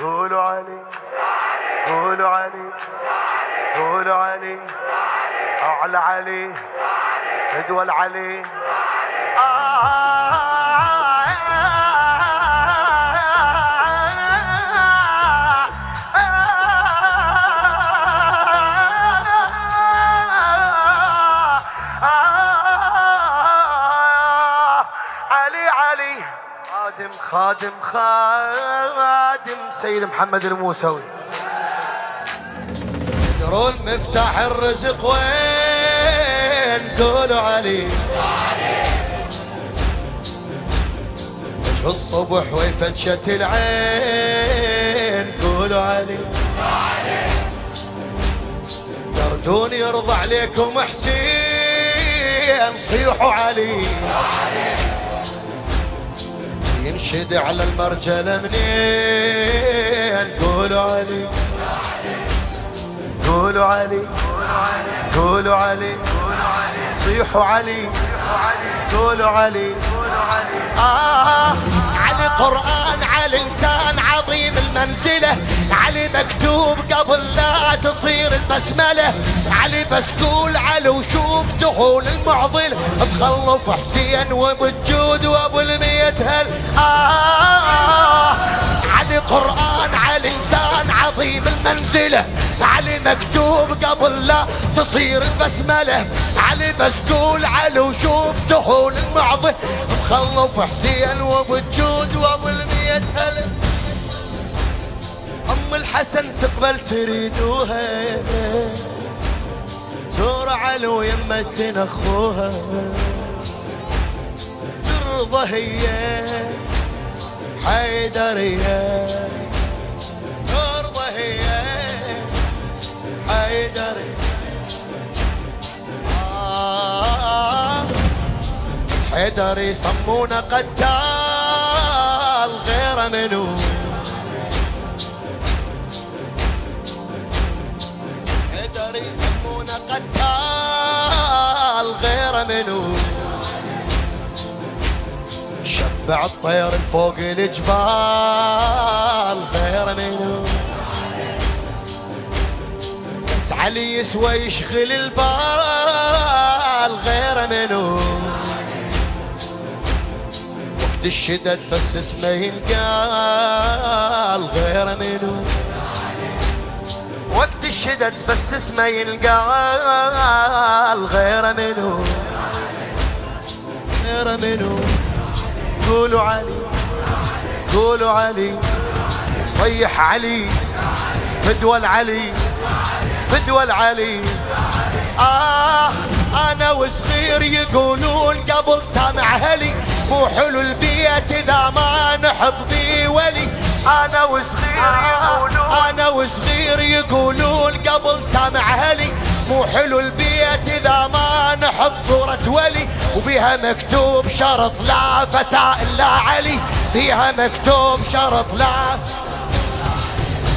قولوا علي قولوا علي قولوا علي أعلى علي فدوى العلي علي علي خادم سيد محمد الموسوي. تدرون مفتاح الرزق وين؟ قولوا علي. وجه الصبح وفتشة العين قولوا علي. تردون يرضى عليكم حسين صيحوا علي. ينشد على المرجلة منين؟ قولوا علي قولوا علي قولوا علي صيحوا علي قولوا علي علي قرآن، علي لسان عظيم المنزلة، علي مكتوب قبل لا تصير البسملة، علي بس قول علي وشوف دخول المعضلة، تخلف حسين وبالجود وابو الميت هل. علي قرآن، علي لسان عظيم المنزلة، علي مكتوب قبل لا تصير البسملة، علي بس قول علي وشوف دخول المعضلة، تخلف حسين وبالجود وابو الميت هل. ام الحسن تقبل تريدوها، زور علي ويمتن اخوها، ترضى هي حيدرية، ترضى هي حيدرية. حيدر يسمونه قتال غير منو، حيدر يسمونه قتال غير منو، شبع الطير فوق الجبال غير منو، بس علي يسوى يشغل البال غير منو، الشدد بس اسمه ينقال غير منو، وقت الشدد بس اسمه ينقال غير منو، غير منو. قولوا علي قولوا علي صيح علي فدوى العلي فدوى العلي. انا وصغير يقولون قبل سامع هلي، مو حلو البيت اذا ما نحط بيه ولي. انا وصغير يقولون قبل سامع هلي، مو حلو البيت اذا ما نحط صورة ولي، وبيها مكتوب شرط لا فتى الا علي، بيها مكتوب شرط لا.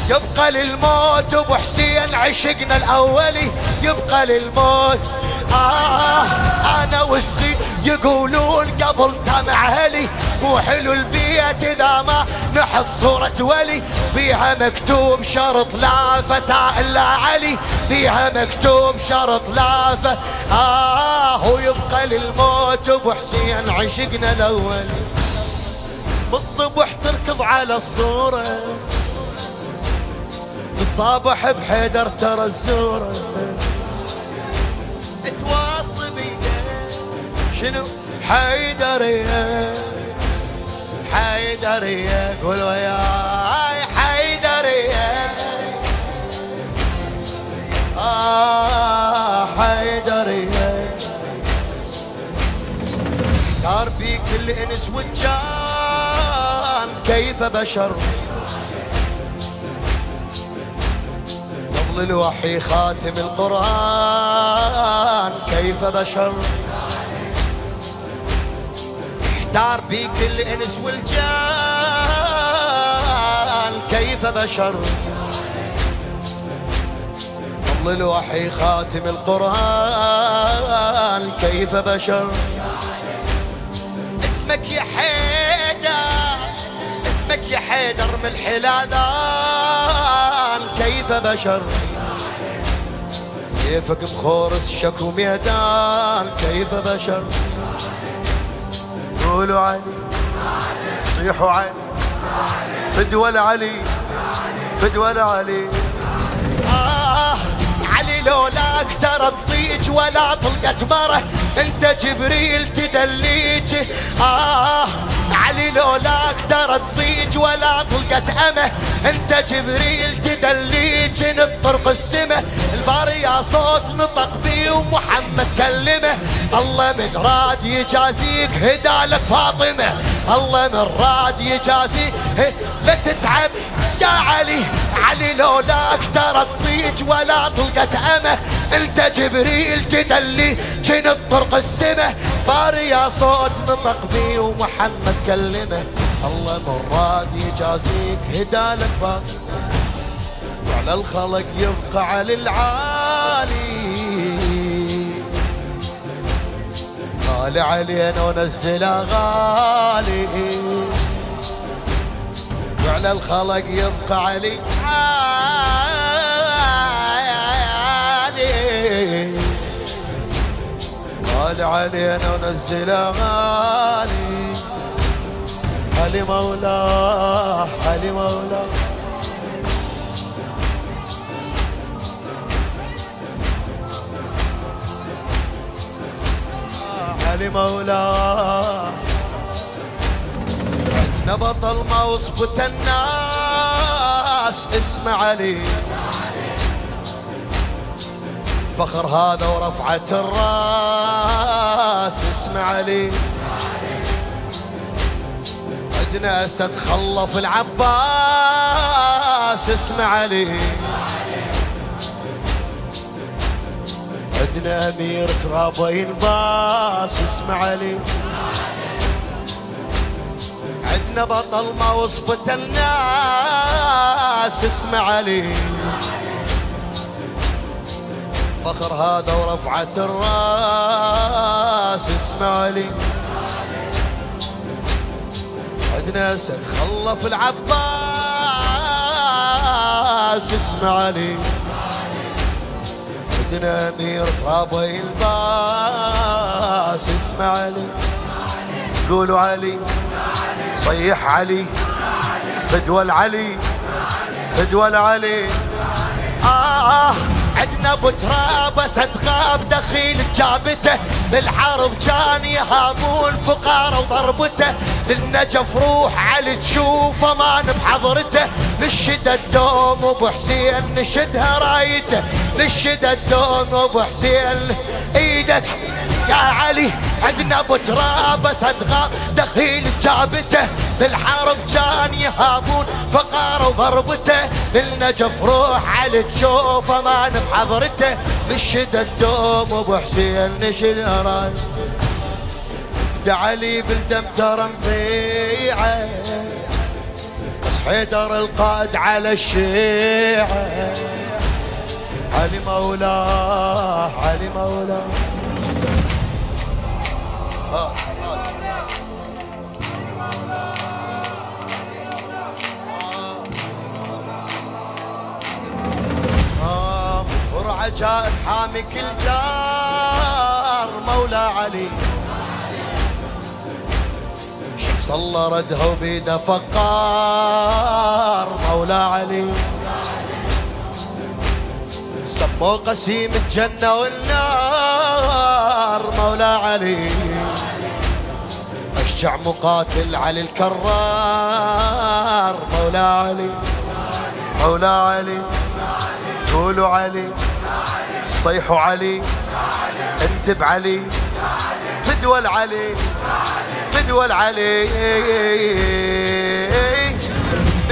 يبقى للموت ابو حسين عشقنا الاولي، يبقى للموت. انا وصغير يقولون قبل سامع هلي، مو حلو البيت اذا ما نحط صورة ولي، بيها مكتوب شرط لا فتى الا علي، بيها مكتوب شرط لا فتى. ويبقى للموت ابو حسين عشقنا الاولي، بالصبح تركض على الصورة، تتصابح بحيدر ترى الزورة، تواصل بيده شنو حيدرية حيدرية، قول وياي حيدرية. حيدرية دار بيك الانس والجان كيف بشر، قبل الوحي خاتم القرآن كيف بشر، احتار بيك الانس والجان كيف بشر، قبل الوحي خاتم القرآن كيف بشر. اسمك يا حيدر، اسمك يا حيدر من الحلالات كيف بشر سيفك مخورس شكو ميدان كيف بشر قولوا علي صيحوا علي فدوى العلي فدوى العلي علي لولاك ترى تضيج ولا طلقت مره انت جبريل تدليج علي لولاك ترى تضيج ولا طلقت امه انت جبريل تدليج نطرق السمه الباري يا صوت نطق بيه ومحمد كلمه الله من راد يجازيك هدالك فاطمه الله من راد يجازيك لا تتعب يا علي علي لولاك ترى تضيج ولا طلقت امه انت جبريل تدلي جن طرق السمه باري يا صوت نطق بيه ومحمد كلمه الله من راد يجازيك هدالك فاطمه وعلى الخلق يبقى على العالي غالي علينا ونزلها غالي وعلى الخلق يبقى علي عالي غالي علينا ونزلها غالي علي مولاه علي مولاه علي مولاه عندنا بطل ما وصفته الناس اسمه علي فخر هذا ورفعة الراس اسمه علي عندنا اسد خلف العباس اسمه علي عندنا امير كرابين باس اسمه علي عندنا بطل ما وصفته الناس اسمه علي فخر هذا ورفعة الراس اسمه علي عندنا اسد خلف العباس اسمه علي عندنا امير رابي الباس اسمه علي قولوا علي صيح علي فدوى العلي فدوى العلي عندنا ابو تراب اسد غاب دخيل جابته بالحرب كان يهابون فقاره وضربته للنجف روح علي تشوفه مان بحضرته نشد الدوم ابو حسين نشدها رايته نشد الدوم ابو حسين ايدك يا علي عندنا ابو تراب اسد غاب دخيل جابته بالحرب كان يهابون فقاره وضربته للنجف روح علي تشوفه مان بحضرته نشد الدوم ابو حسين نشد رايته فدى علي بالدم ترى نضيعه بس حيدر القائد على الشيعه علي مولاه علي مولاه ورعجاء حامي كل جار مولى علي شمس الله ردها وبيده فقار مولى علي سموه قسيم الجنة والنار مولى علي أشجع مقاتل علي الكرار مولى علي مولى علي قولوا علي صيحوا علي اندب علي فدوى العلي فدوى العلي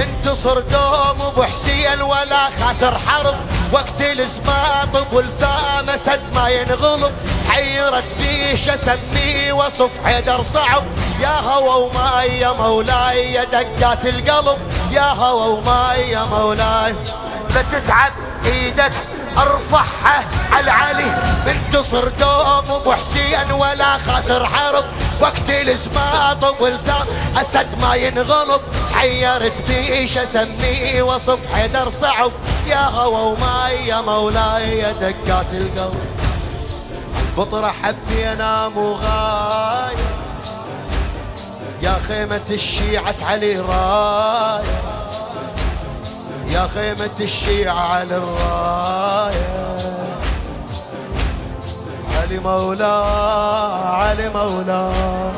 انتصر دوم ابو حسين ولا خسر حرب وقت الاسباط ابو الفام اسد ما ينغلب حيرت بيش اسميه وصف حيدر صعب يا هوى وماي يا مولاي يا دقات القلب يا هوى وماي يا مولاي لا تتعب ايدك ارفعها على علي منتصر دوم ابو حسين ولا خاسر حرب وقت الازمات والثام اسد ما ينغلب حيرت بيش اسميه وصف حيدر صعب يا هوى وماي يا مولاي يا دقات القلب الفطرة حبينا مو غاية يا خيمة الشيعة علي راية يا خيمة الشيعة على الراية علي مولاه علي مولاه